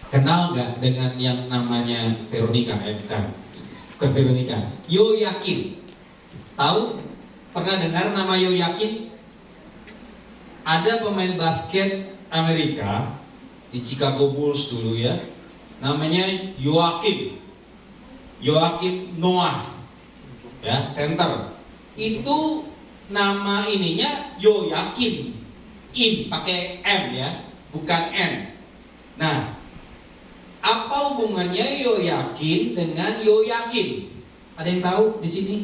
Kenal nggak dengan yang namanya Veronica? Bukan Veronica. Yoyakin. Tahu? Pernah dengar nama Yoyakin? Ada pemain basket Amerika di Chicago Bulls dulu ya. Namanya Joakim Noah. Ya, center. Itu nama ininya Yoyakin. Pakai M ya, bukan N. Nah, apa hubungannya Yoyakin dengan Yoyakin? Ada yang tahu di sini?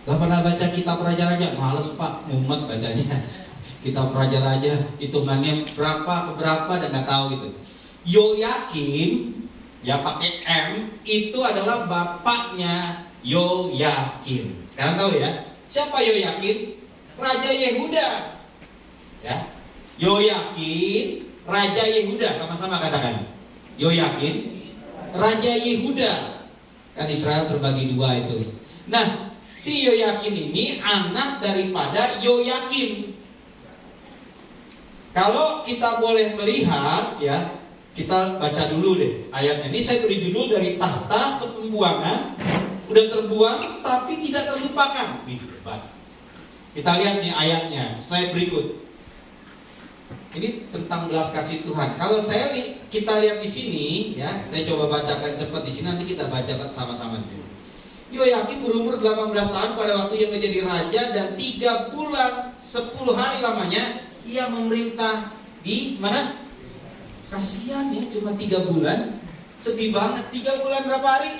Gak pernah baca kitab Raja-Raja? Males Pak, mumet bacanya. Kitab Raja-Raja hitungannya berapa dan gak tahu gitu. Yoyakin, ya pakai M, itu adalah bapaknya Yoyakin. Sekarang tahu ya, siapa Yoyakin? Raja Yehuda. Ya, Yoyakin Raja Yehuda, sama-sama katakan. Yoyakin Raja Yehuda. Kan Israel terbagi dua itu. Nah, si Yoyakin ini anak daripada Yoyakim. Kalau kita boleh melihat ya, kita baca dulu deh ayatnya. Ini saya beri judul dari tahta ke pembuangan. Udah terbuang tapi tidak terlupakan. Hebat. Kita lihat nih ayatnya, slide berikut. Ini tentang belas kasih Tuhan. Kalau kita lihat di sini, ya, saya coba bacakan cepat di sini. Nanti kita baca sama-sama di sini. Yoyakim berumur 18 tahun pada waktu ia menjadi raja, dan 3 bulan 10 hari lamanya ia memerintah di mana? Kasihan ya, cuma 3 bulan. Sedih banget. 3 bulan berapa hari?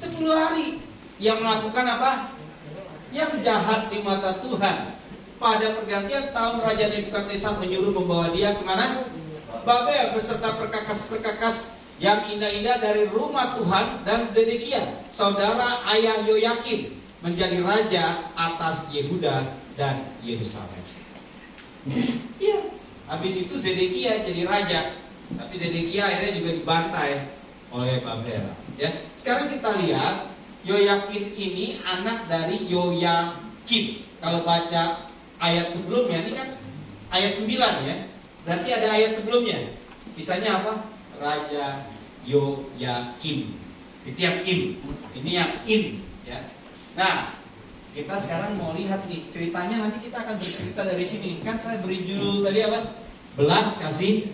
10 hari. Ia melakukan apa? Yang jahat di mata Tuhan. Pada pergantian tahun, Raja Nebukadnezar menyuruh membawa dia kemana? Babel, beserta perkakas-perkakas yang indah-indah dari rumah Tuhan, dan Zedekia, saudara ayah Yoyakim, menjadi raja atas Yehuda dan Yerusalem. Iya, habis itu Zedekia jadi raja, tapi Zedekia akhirnya juga dibantai oleh Babel. Ya, sekarang kita lihat Yoyakim ini anak dari Yoyakim. Kalau baca ayat sebelumnya, ini kan ayat 9 ya. Berarti ada ayat sebelumnya. Kisahnya apa? Raja Yoyakim. Itu yang im. Ini yang in ya. Nah, kita sekarang mau lihat nih ceritanya, nanti kita akan bercerita dari sini. Kan saya beri judul tadi apa? Belas kasih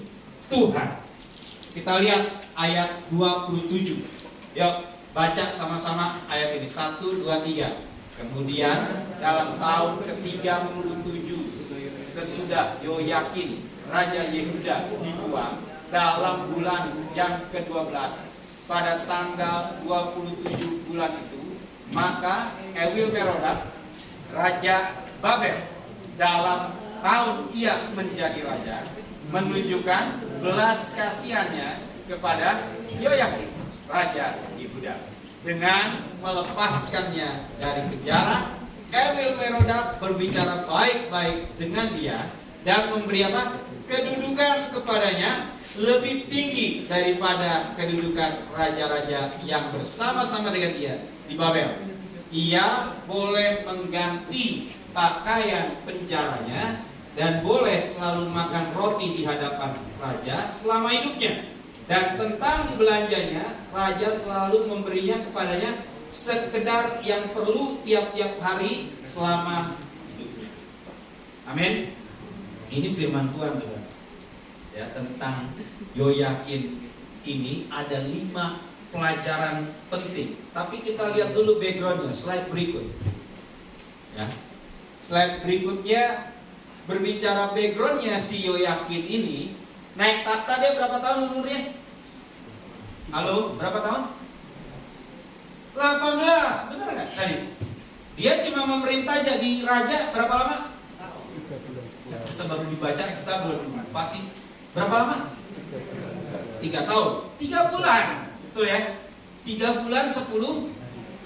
Tuhan. Kita lihat ayat 27. Yuk, baca sama-sama ayat ini. 1, 2, 3. Kemudian dalam tahun ke-37 sesudah Yoyakin Raja Yehuda dibuang, dalam bulan yang ke-12 pada tanggal 27 bulan itu, maka Ewil-Merodak Raja Babel, dalam tahun ia menjadi raja, menunjukkan belas kasihannya kepada Yoyakim Raja Yehuda dengan melepaskannya dari penjara. Ewil-Merodak berbicara baik-baik dengan dia dan memberi apa? Kedudukan kepadanya lebih tinggi daripada kedudukan raja-raja yang bersama-sama dengan dia di Babel. Ia boleh mengganti pakaian penjaranya dan boleh selalu makan roti di hadapan raja selama hidupnya. Dan tentang belanjanya, raja selalu memberinya kepadanya sekedar yang perlu tiap-tiap hari selama hidupnya. Amin. Ini firman Tuhan, Tuhan. Ya, tentang Yoyakin ini ada 5 pelajaran penting. Tapi kita lihat dulu backgroundnya, slide berikut. Ya, slide berikutnya berbicara backgroundnya si Yoyakin ini. Naik tahta dia berapa tahun umurnya? Halo, berapa tahun? 18, benar nggak tadi? Dia cuma memerintah jadi raja berapa lama? 3 bulan 10 hari. Baru dibaca kita belum pasti. Berapa lama? 3 tahun. 3 bulan, betul ya? 3 bulan 10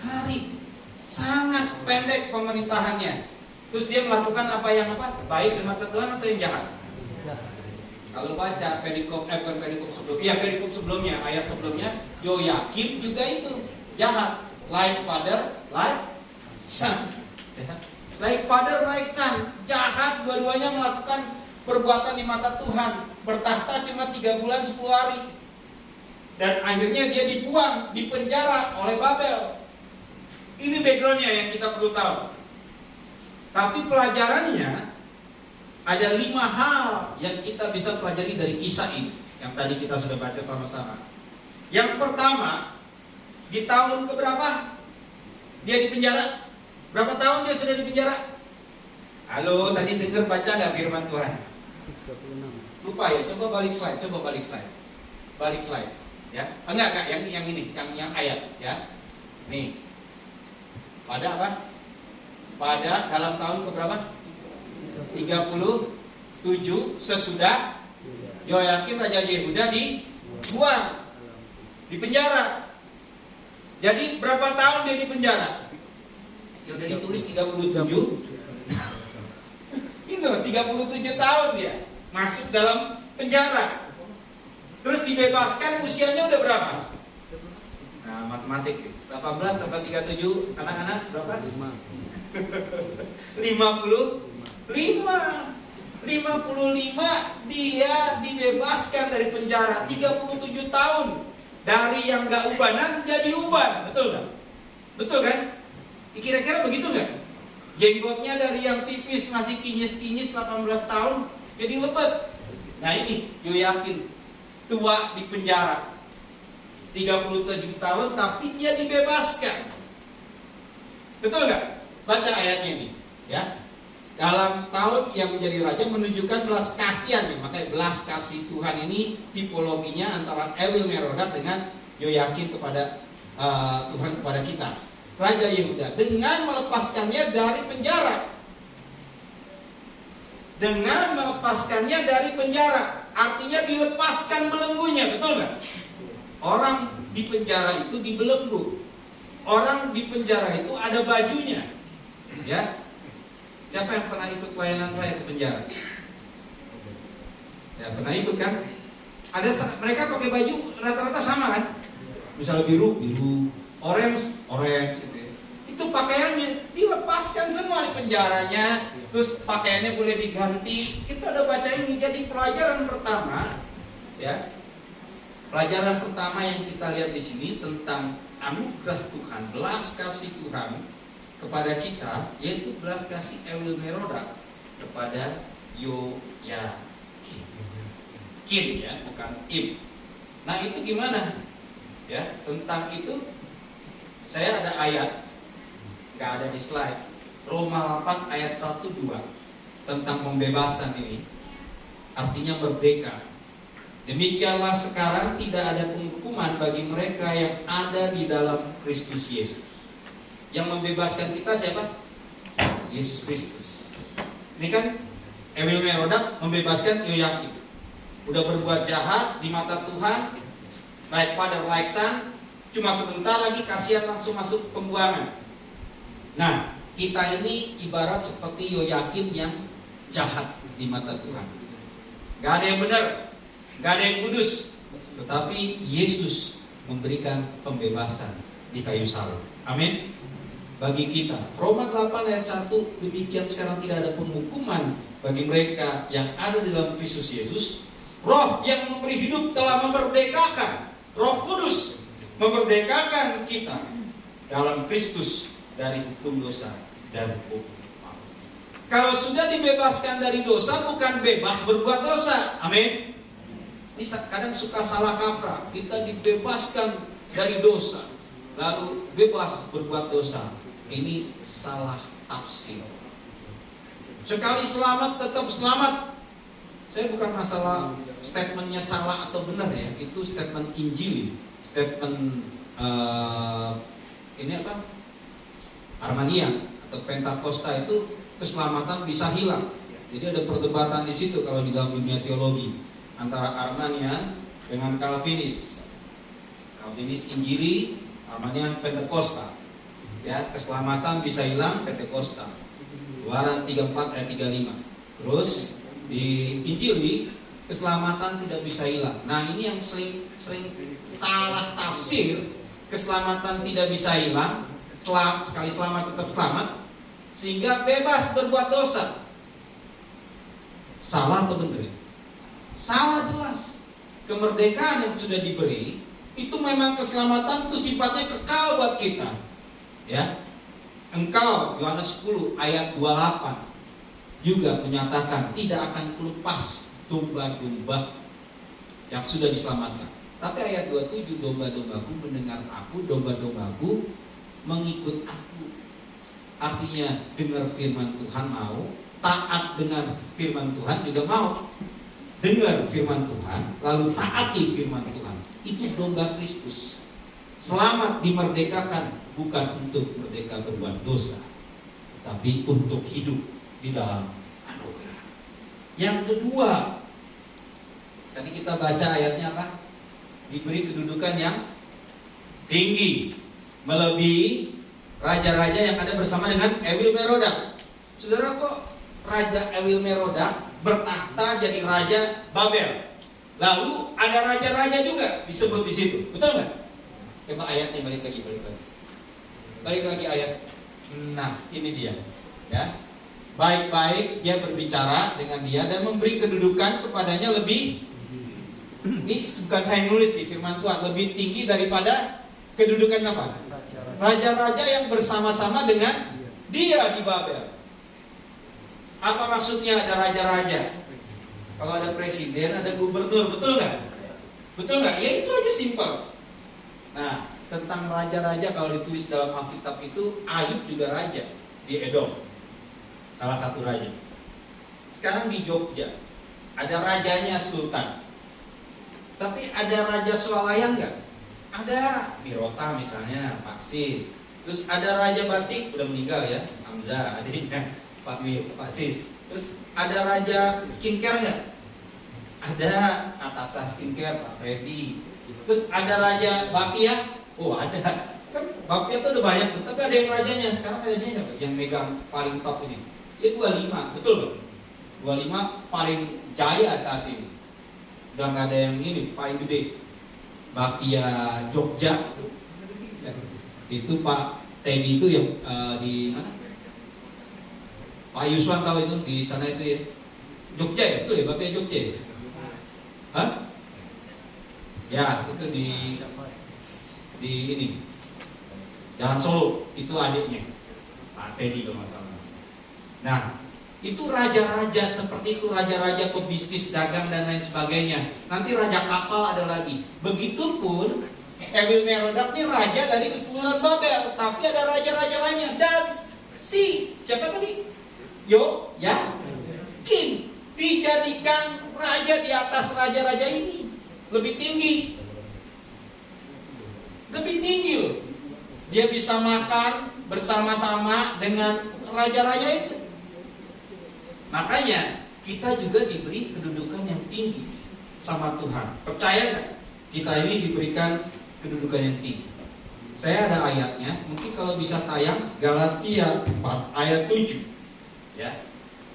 hari. Sangat pendek pemerintahannya. Terus dia melakukan apa yang apa? Baik di mata Tuhan atau yang jahat? Kalau baca perikop sebelumnya, ayat sebelumnya, Yoyakim juga itu jahat, like father, like son. Like father, like son, jahat, dua-duanya melakukan perbuatan di mata Tuhan. bertahta cuma 3 bulan 10 hari. Dan akhirnya dia dibuang, dipenjara oleh Babel. Ini backgroundnya yang kita perlu tahu. Tapi pelajarannya ada 5 hal yang kita bisa pelajari dari kisah ini, yang tadi kita sudah baca sama-sama. Yang pertama, di tahun keberapa dia dipenjara? Berapa tahun dia sudah dipenjara? Halo, tadi dengar baca nggak firman Tuhan? 36. Lupa ya, coba balik slide. Balik slide. Ya, enggak, yang ini, yang ayat, ya. Nih. Pada apa? Pada dalam tahun keberapa? 37 sesudah Yoyakim Raja Yehuda dibuang, di penjara. Jadi berapa tahun dia di penjara? Ya udah ditulis 37. Ini loh, 37 tahun dia masuk dalam penjara. Terus dibebaskan, usianya udah berapa? Nah, matematik 18 tambah 37, anak-anak berapa? 55 dia dibebaskan dari penjara. 37 tahun dari yang gak ubanan jadi uban. Betul gak? Betul kan? Kira-kira begitu gak? Jenggotnya dari yang tipis masih kinyis-kinyis 18 tahun jadi lebat. Nah ini Yoyakim, tua di penjara 37 tahun tapi dia dibebaskan. Betul gak? Baca ayatnya ini, ya. Dalam tahun yang menjadi raja menunjukkan belas kasihan, makanya belas kasih Tuhan ini tipologinya antara Ewil Merodak dengan Yoyakim kepada Tuhan kepada kita. Raja Yehuda dengan melepaskannya dari penjara. Dengan melepaskannya dari penjara, artinya dilepaskan belenggunya, betul nggak? Orang di penjara itu dibelenggu. Orang di penjara itu ada bajunya, ya. Siapa yang pernah ikut pelayanan saya ke penjara? Ya pernah ikut kan? Mereka pakai baju rata-rata sama kan? Misalnya biru, orange, gitu ya. Itu pakaiannya dilepaskan semua di penjaranya, terus pakaiannya boleh diganti. Kita udah baca ini, jadi pelajaran pertama, ya. Pelajaran pertama yang kita lihat di sini tentang anugerah Tuhan, belas kasih Tuhan kepada kita, yaitu belas kasih Ewil Merodak kepada Yoyakim. Kim ya, bukan Im. Nah itu gimana? Ya, tentang itu saya ada ayat, nggak ada di slide. Roma 8 ayat 1-2 tentang pembebasan ini, artinya merdeka. Demikianlah sekarang tidak ada penghukuman bagi mereka yang ada di dalam Kristus Yesus. Yang membebaskan kita siapa? Yesus Kristus. Ini kan Ewil Merodak membebaskan Yoyakim. Udah berbuat jahat di mata Tuhan, like father like son, cuma sebentar lagi kasihan langsung masuk pembuangan. Nah, kita ini ibarat seperti Yoyakim yang jahat di mata Tuhan. Gak ada yang benar, gak ada yang kudus, tetapi Yesus memberikan pembebasan di kayu salib. Amin. Bagi kita, Roma 8 ayat 1, demikian sekarang tidak ada penghukuman bagi mereka yang ada di dalam Kristus Yesus. Roh yang memberi hidup telah memerdekakan, Roh Kudus memerdekakan kita dalam Kristus dari hukum dosa dan hukum maut. Kalau sudah dibebaskan dari dosa, bukan bebas berbuat dosa. Amin. Ini kadang suka salah kaprah. Kita dibebaskan dari dosa, lalu bebas berbuat dosa. Ini salah tafsir. Sekali selamat tetap selamat. Saya bukan masalah statementnya salah atau benar ya. Itu statement Injil, statement ini apa? Armanian atau Pentakosta itu keselamatan bisa hilang. Jadi ada perdebatan di situ kalau di dalam dunia teologi antara Armanian dengan Calvinis. Calvinis Injili, Armanian Pentakosta. Ya, keselamatan bisa hilang, Pentakosta. Keluaran 34 ayat 35. Terus di Injili keselamatan tidak bisa hilang. Nah, ini yang sering salah tafsir. Keselamatan tidak bisa hilang, sekali selamat tetap selamat, sehingga bebas berbuat dosa. Salah atau benar? Salah jelas. Kemerdekaan yang sudah diberi itu memang keselamatan itu sifatnya kekal buat kita. Ya. Engkau Yohanes 10 ayat 28 juga menyatakan tidak akan lepas domba-domba yang sudah diselamatkan. Tapi ayat 27, domba-dombaku mendengar aku, domba-dombaku mengikut aku. Artinya dengar firman Tuhan mau, taat dengan firman Tuhan juga mau. Dengar firman Tuhan, lalu taati firman Tuhan. Itu domba Kristus. Selamat dimerdekakan bukan untuk merdeka berbuat dosa, tapi untuk hidup di dalam anugerah. Yang kedua, tadi kita baca ayatnya apa? Diberi kedudukan yang tinggi, melebihi raja-raja yang ada bersama dengan Ewil Merodak. Saudara, kok Raja Ewil Merodak bertahta jadi Raja Babel? Lalu ada raja-raja juga disebut di situ, betul nggak? Coba ayatnya balik lagi ayat. Nah, ini dia, ya. Baik-baik dia berbicara dengan dia dan memberi kedudukan kepadanya lebih. Ini bukan saya nulis di firman Tuhan, lebih tinggi daripada kedudukan apa? Raja-raja yang bersama-sama dengan dia di Babel. Apa maksudnya ada raja-raja? Kalau ada presiden, ada gubernur, betul nggak? Betul nggak? Ya itu aja simpel. Nah, tentang raja-raja kalau ditulis dalam Alkitab itu, Ayub juga raja di Edom, salah satu raja. Sekarang di Jogja ada rajanya Sultan. Tapi ada raja swalayan nggak? Ada, Birota misalnya, Paksis. Terus ada raja batik, udah meninggal ya, Hamzah, adiknya Pak Sis. Terus ada raja skincare nggak? Ada, Natasha Skincare, Pak Freddy. Terus ada raja bakpia? Oh ada. Kan bakpia tuh udah banyak tuh, tapi ada yang rajanya. Sekarang rajanya siapa? Yang megang paling top ini. Ya 25, betul kan? 25 paling jaya saat ini. Udah nggak ada yang ini, paling gede. Bakpia Jogja itu Pak Teddy itu yang di mana? Pak Yuswan tahu itu di sana itu ya. Jogja ya, betul ya, Bakpia Jogja ya? Hah? Ya, itu di ini Jalan Solo, itu adiknya Pak Teddy kalau nggak salah. Nah, itu raja-raja seperti itu, raja-raja pebisnis dagang dan lain sebagainya. Nanti raja kapal ada lagi. Begitupun Ewil Merodak ini raja dari keseluruhan Babel, tapi ada raja-raja lainnya. Dan siapa tadi? King dijadikan raja di atas raja-raja ini. Lebih tinggi loh. Dia bisa makan bersama-sama dengan raja-raja itu. Makanya kita juga diberi kedudukan yang tinggi sama Tuhan. Percaya nggak? Kita ini diberikan kedudukan yang tinggi. Saya ada ayatnya, mungkin kalau bisa tayang Galatia 4 ayat 7. Ya.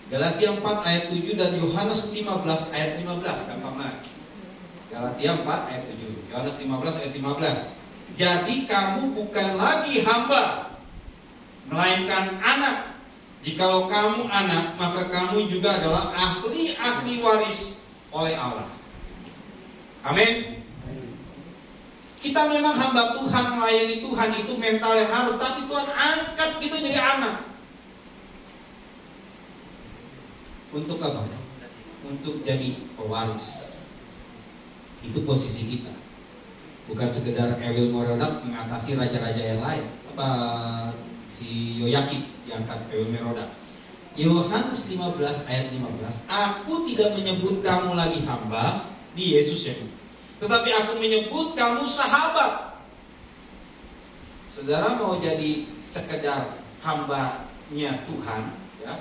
Galatia 4 ayat 7 dan Yohanes 15 ayat 15, gampang banget. Galatia 4 ayat 7, Yohanes 15 ayat 15. Jadi kamu bukan lagi hamba, melainkan anak. Jikalau kamu anak, maka kamu juga adalah ahli-ahli waris oleh Allah. Amin. Kita memang hamba Tuhan, melayani Tuhan, itu mental yang harus. Tapi Tuhan angkat kita jadi anak. Untuk apa? Untuk jadi pewaris. Itu posisi kita. Bukan sekedar Ewil Merodak mengatasi raja-raja yang lain. Apa si Yoyakim diangkat Ewil Merodak. Yohanes 15 ayat 15. Aku tidak menyebut kamu lagi hamba, di Yesus ya. Tetapi aku menyebut kamu sahabat. Saudara mau jadi sekedar hambanya Tuhan, ya?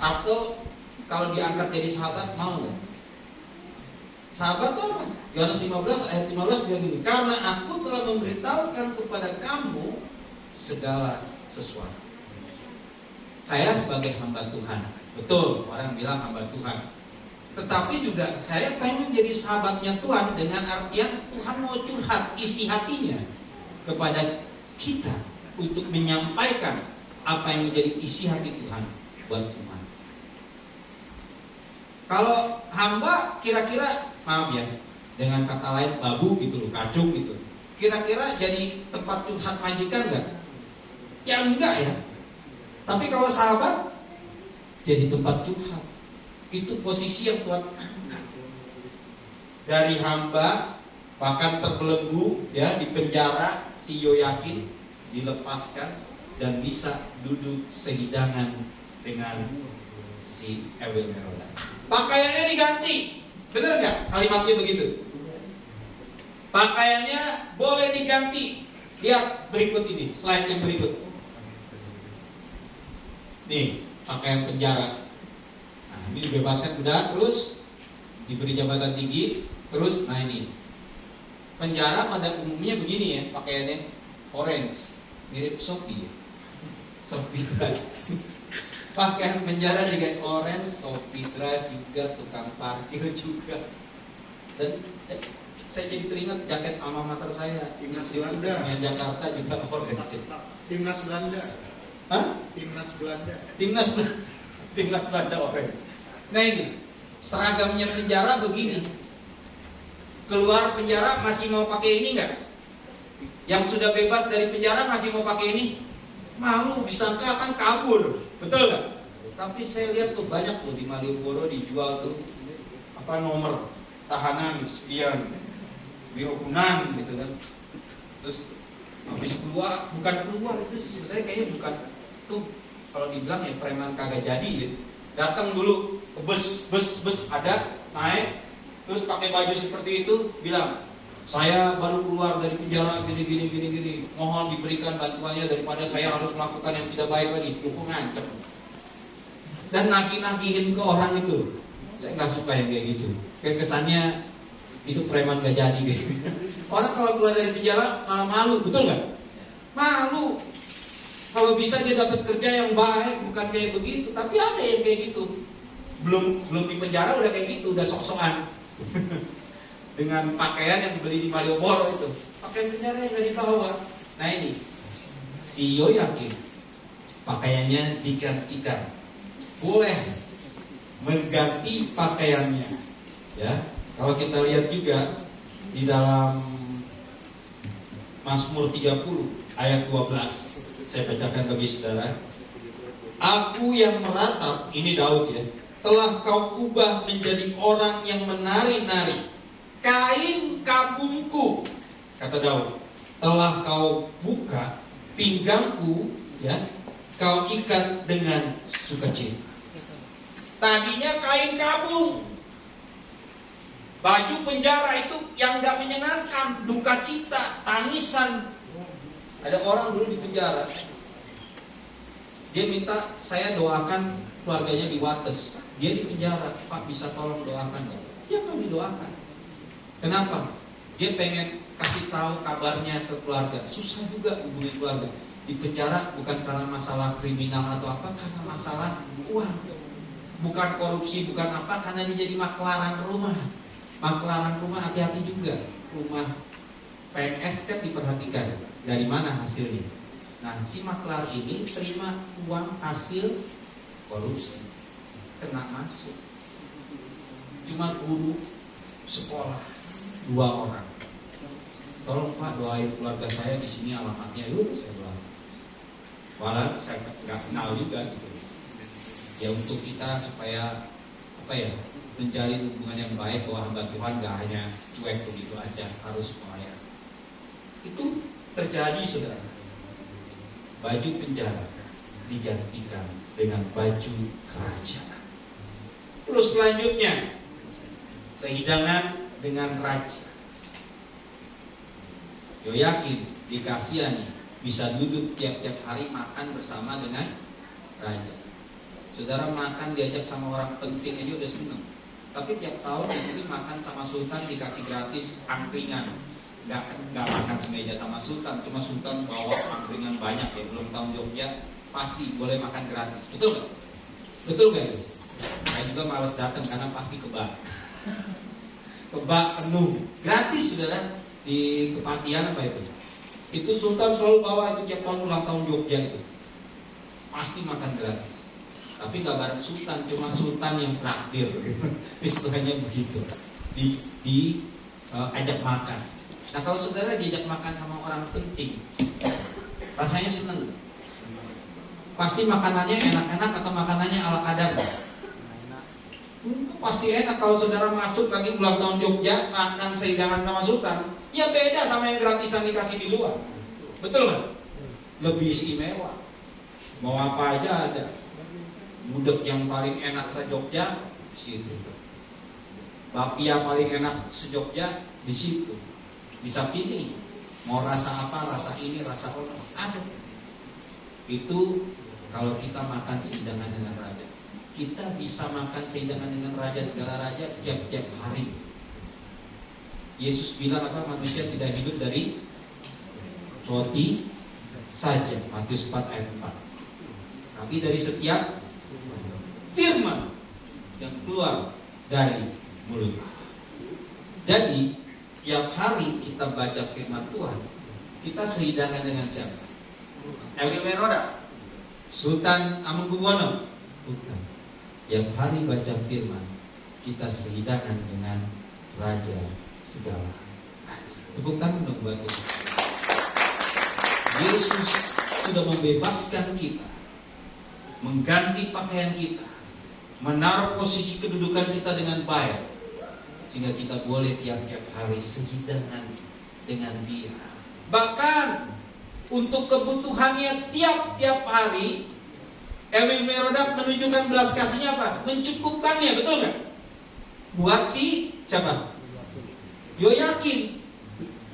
Atau kalau diangkat jadi sahabat, mau nggak? Sahabat apa? Yohanes 15 ayat 15 bilang gini, karena aku telah memberitahukan kepada kamu segala sesuatu. Saya sebagai hamba Tuhan, betul orang bilang hamba Tuhan. Tetapi juga saya pengen jadi sahabatnya Tuhan dengan artian Tuhan mau curhat isi hatinya kepada kita untuk menyampaikan apa yang menjadi isi hati Tuhan buat Tuhan. Kalau hamba kira-kira, maaf ya, dengan kata lain babu gitu loh, kacung gitu. Kira-kira jadi tempat curhat majikan nggak? Ya enggak ya. Tapi kalau sahabat jadi tempat curhat. Itu posisi yang Tuhan angkat. Dari hamba bahkan terbelenggu ya di penjara, si Yoyakin dilepaskan dan bisa duduk sehidangan dengan si Ewil-Merodak. Pakaiannya diganti. Benar nggak kalimatnya begitu? Pakaiannya boleh diganti. Lihat berikut ini, slide yang berikut. Nih, pakaian penjara. Nah, ini dibebaskan udah, terus diberi jabatan tinggi, terus nah ini. Penjara pada umumnya begini ya, pakaiannya orange, mirip Shopee ya. Shopee Drive. Pakaian penjara juga orange, Shopee Drive juga, tukang parkir juga. Dan saya jadi teringat jaket alma mater saya, Timnas Belanda. Jakarta juga orange. Timnas Belanda. Hah? Timnas Belanda. Timnas Belanda orange. Nah ini seragamnya penjara begini. Keluar penjara masih mau pakai ini nggak? Yang sudah bebas dari penjara masih mau pakai ini? Malu, disangka akan kabur, betul nggak? Tapi saya lihat tuh banyak tuh di Malioboro dijual tuh apa nomor tahanan sekian, birokunan gitu kan. Terus habis keluar, bukan keluar itu sebenarnya kayaknya bukan tuh kalau dibilang ya preman kagak jadi ya. Datang dulu ke bus ada naik. Terus pakai baju seperti itu, bilang, saya baru keluar dari penjara gini. Mohon diberikan bantuannya daripada saya harus melakukan yang tidak baik lagi. Itu ngancem. Dan nagih-nagihin ke orang itu. Saya nggak suka yang kayak gitu. Kayak kesannya itu preman gak jadi gitu. Orang kalau keluar dari penjara malah malu, betul nggak? Malu. Kalau bisa dia dapat kerja yang baik, bukan kayak begitu. Tapi ada yang kayak gitu. Belum di penjara udah kayak gitu, udah sok-sokan. Dengan pakaian yang beli di Malioboro itu, pakaian penjara yang dari bawah. Nah ini si Yoyakin pakaiannya digantikan, boleh mengganti pakaiannya. Ya, kalau kita lihat juga di dalam Mazmur 30 ayat 12, saya bacakan bagi saudara. Aku yang meratap, ini Daud ya, telah kau ubah menjadi orang yang menari-nari. Kain kabungku, kata Daud, telah kau buka pinggangku, ya, kau ikat dengan sukacita. Tadinya kain kabung, baju penjara itu yang gak menyenangkan, duka cita, tangisan. Ada orang dulu di penjara, dia minta saya doakan keluarganya di Wates. Dia di penjara, Pak bisa tolong doakan gak? Ya kami doakan. Kenapa? Dia pengen kasih tahu kabarnya ke keluarga. Susah juga hubungi keluarga. Di penjara bukan karena masalah kriminal atau apa, karena masalah uang. Bukan korupsi, bukan apa, karena dia jadi maklaran rumah. Maklaran rumah hati-hati juga. Rumah PNS kan diperhatikan. Dari mana hasilnya? Nah, si maklar ini terima uang hasil korupsi, kena masuk. Cuma guru sekolah 2 orang. Tolong Pak doain keluarga saya di sini alamatnya dulu, saya doain. Walau saya nggak kenal juga gitu. Ya untuk kita supaya apa ya, menjalin hubungan yang baik bahwa hamba Tuhan nggak hanya cuek begitu aja, harus melayani. Itu terjadi saudara. Baju penjara digantikan dengan baju kerajaan. Terus selanjutnya sehidangan dengan raja. Yoyakin dikasihani bisa duduk tiap-tiap hari makan bersama dengan raja. Saudara makan diajak sama orang penting aja udah seneng. Tapi tiap tahun ini makan sama sultan dikasih gratis angkringan. Nggak makan semeja sama sultan, cuma sultan bawa angkringan banyak ya, belum tahu Jogja, pasti boleh makan gratis. Betul nggak? Betul nggak itu? Saya juga malas datang karena pasti kebak. Kebak penuh, gratis saudara. Di Kepatihan apa itu? Itu sultan selalu bawa itu tiap tahun ulang tahun Jogja itu. Pasti makan gratis. tapi nggak bareng sultan, cuma sultan yang traktir. Istilahnya begitu. Ajak makan. Nah kalau saudara diajak makan sama orang penting, rasanya seneng. Pasti makanannya enak-enak atau makanannya ala kadar? Pasti enak. Kalau saudara masuk lagi ulang tahun Jogja, makan sehidangan sama sultan, ya beda sama yang gratisan dikasih di luar. Betul nggak? Lebih istimewa. Mau apa aja ada. Gudeg yang paling enak se-Jogja di situ. Bapia paling enak se-Jogja di situ. Bisa pilih. Mau rasa apa, rasa ini, rasa ono, ada. Itu kalau kita makan sehidangan dengan raja. Kita bisa makan sehidangan dengan raja, segala raja tiap-tiap hari. Yesus bilang apa? Manusia tidak hidup dari roti saja. Matius 4 ayat 4. Tapi dari setiap firman yang keluar dari mulut. Jadi tiap hari kita baca firman Tuhan, kita sehidangan dengan siapa? Emil Meroda, Sultan Hamengkubuwono? Bukan. Tiap hari baca firman, kita sehidangan dengan Raja segala raja. Tepuk tangan dong buat Tuhan. Yesus sudah membebaskan kita, mengganti pakaian kita, menaruh posisi kedudukan kita dengan baik, sehingga kita boleh tiap-tiap hari sehidangan dengan Dia. Bahkan untuk kebutuhannya tiap-tiap hari, Emil Merodak menunjukkan belas kasihnya apa? Mencukupkannya, betul nggak? Buat si siapa? Yoyakin.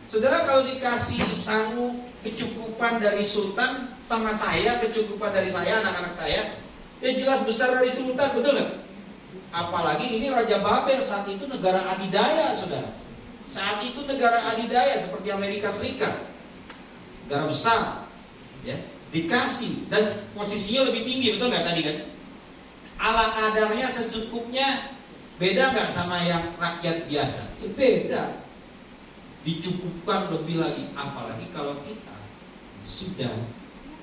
Saudara kalau dikasih sangu kecukupan dari sultan sama saya, kecukupan dari saya, anak-anak saya, ya jelas besar dari sultan, betul nggak? Apalagi ini Raja Babel, saat itu negara adidaya, saudara. Saat itu negara adidaya seperti Amerika Serikat, negara besar, ya, dikasih dan posisinya lebih tinggi, betul nggak tadi kan? Ala kadarnya secukupnya, beda nggak sama yang rakyat biasa? Ya, beda. Dicukupkan lebih lagi, apalagi kalau kita sudah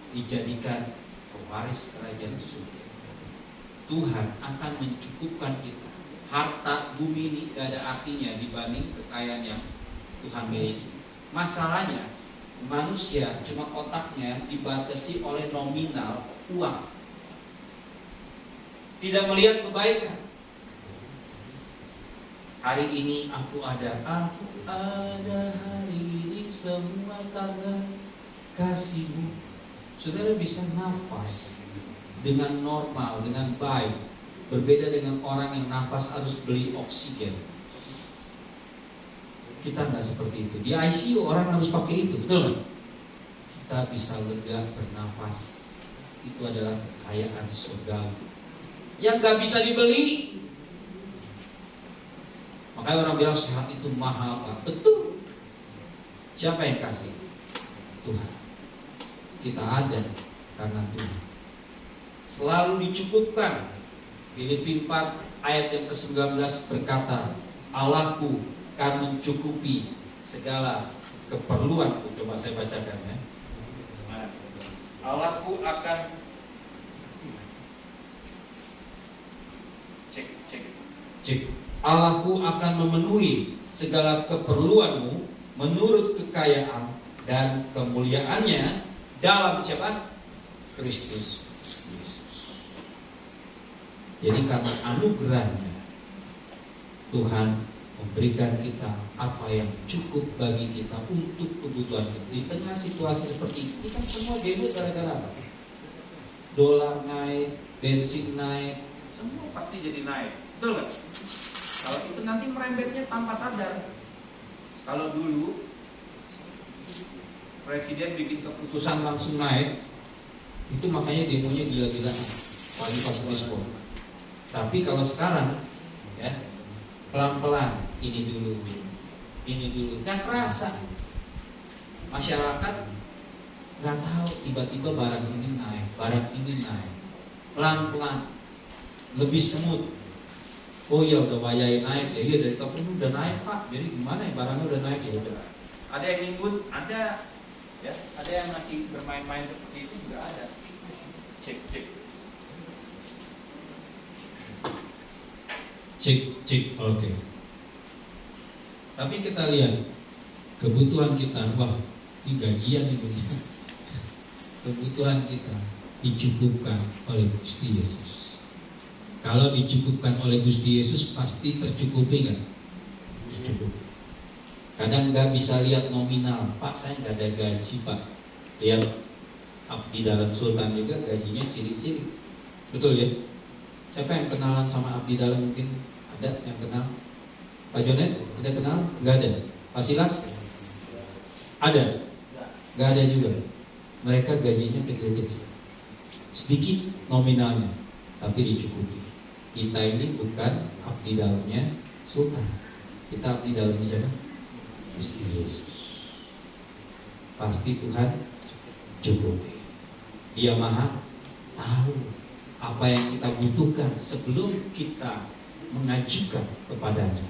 dijadikan pewaris kerajaan surga. Tuhan akan mencukupkan kita. Harta bumi ini gak ada artinya dibanding kekayaan yang Tuhan miliki. Masalahnya manusia cuma otaknya dibatasi oleh nominal uang, tidak melihat kebaikan. Hari ini aku ada hari ini semua karena kasih-Mu. Saudara bisa nafas dengan normal, dengan baik. Berbeda dengan orang yang nafas harus beli oksigen. Kita nggak seperti itu. Di ICU orang harus pakai itu, betul nggak? Kita bisa lega bernafas. Itu adalah kekayaan surgawi yang nggak bisa dibeli. Makanya orang bilang sehat itu mahal, Pak. Betul. Siapa yang kasih? Tuhan. Kita ada karena Tuhan. Selalu dicukupkan. Filipi 4 ayat yang ke-19 berkata, Allahku akan mencukupi segala keperluanku. Coba saya bacakan ya. Allahku akan cek. Allahku akan memenuhi segala keperluanmu menurut kekayaan dan kemuliaannya dalam siapa? Kristus Yesus. Jadi karena anugerahnya Tuhan memberikan kita apa yang cukup bagi kita untuk kebutuhan kita. Di tengah situasi seperti ini kan semua bebas gara-gara apa? Dolar naik, bensin naik, semua pasti jadi naik. Betul nggak? Kalau itu nanti merembetnya tanpa sadar. Kalau dulu presiden bikin keputusan langsung naik, itu makanya demonya gila-gilaan, pagi pas respon. Tapi kalau sekarang, ya pelan-pelan, ini dulu, nggak kerasa. Masyarakat nggak tahu tiba-tiba barang ini naik, pelan-pelan, lebih smooth. Oh iya udah bayar naik ya, iya dari kapan udah naik Pak. Jadi gimana ya barangnya udah naik ya udah. Ada yang nimbun, ada ya, ada yang masih bermain-main seperti itu juga ada. Cek. Cek, oke. Tapi kita lihat kebutuhan kita, wah, ini gajian ini. Kebutuhan kita dicukupkan oleh Gusti Yesus. Kalau dicukupkan oleh Gusti Yesus pasti tercukupi nggak? Tercukupi. Kadang nggak bisa lihat nominal, Pak saya nggak ada gaji Pak. Lihat abdi dalam Sultan juga gajinya ciri-ciri, betul ya? Siapa yang kenalan sama abdi dalam, mungkin ada yang kenal? Pak Jonet ada kenal? Nggak ada. Pak Silas ada? Nggak ada juga. Mereka gajinya kecil-kecil, sedikit nominalnya, tapi dicukupi. Kita ini bukan abdi dalamnya Sultan, kita abdi dalamnya siapa? Gusti Yesus. Pasti Tuhan cukupi. Dia maha tahu apa yang kita butuhkan sebelum kita mengajukan kepadanya.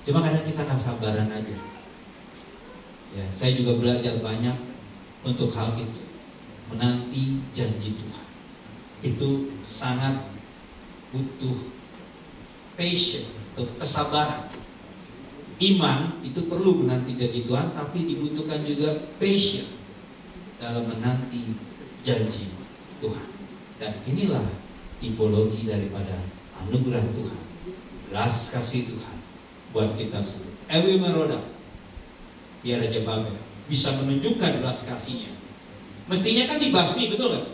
Cuma kadang kita nggak sabaran aja. Ya, saya juga belajar banyak untuk hal itu. Menanti janji Tuhan itu sangat butuh patience atau kesabaran. Iman itu perlu menanti janji Tuhan, tapi dibutuhkan juga patience dalam menanti janji Tuhan. Dan inilah tipologi daripada anugerah Tuhan, belas kasih Tuhan buat kita semua. Ewi Meroda, dia Raja Babel, bisa menunjukkan belas kasihnya. Mestinya kan dibasmi, betul kan?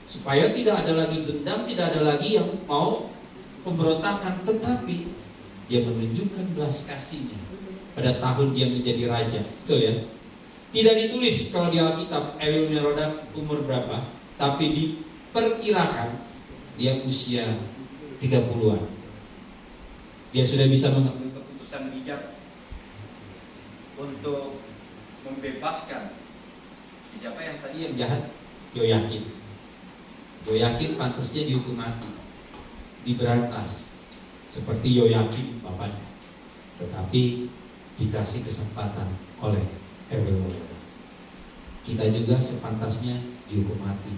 Supaya tidak ada lagi dendam, tidak ada lagi yang mau pemberontakan. Tetapi dia menunjukkan belas kasihnya pada tahun dia menjadi raja, betul ya? Tidak ditulis kalau di Alkitab Ewil Merodak umur berapa, tapi diperkirakan dia usia 30-an. Dia sudah bisa mengambil keputusan bijak untuk membebaskan siapa yang tadi yang jahat, Yoyakim. Yoyakim pantasnya dihukum mati, diberantas seperti Yoyakim bapaknya, tetapi dikasih kesempatan oleh Ewil Merodak. Kita juga sepantasnya dihukum mati.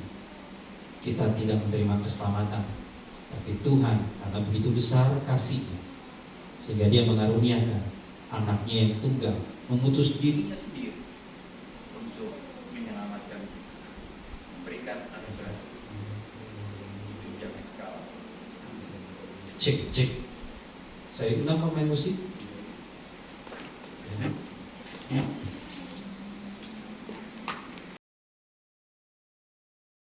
Kita tidak menerima keselamatan, tapi Tuhan karena begitu besar kasih-Nya, sehingga Dia mengaruniakan anaknya yang tunggal, mengutus dirinya sendiri untuk menyelamatkan kita, memberikan anugerah. Itu jangan kalah. Cek. Saya undang pemain musik.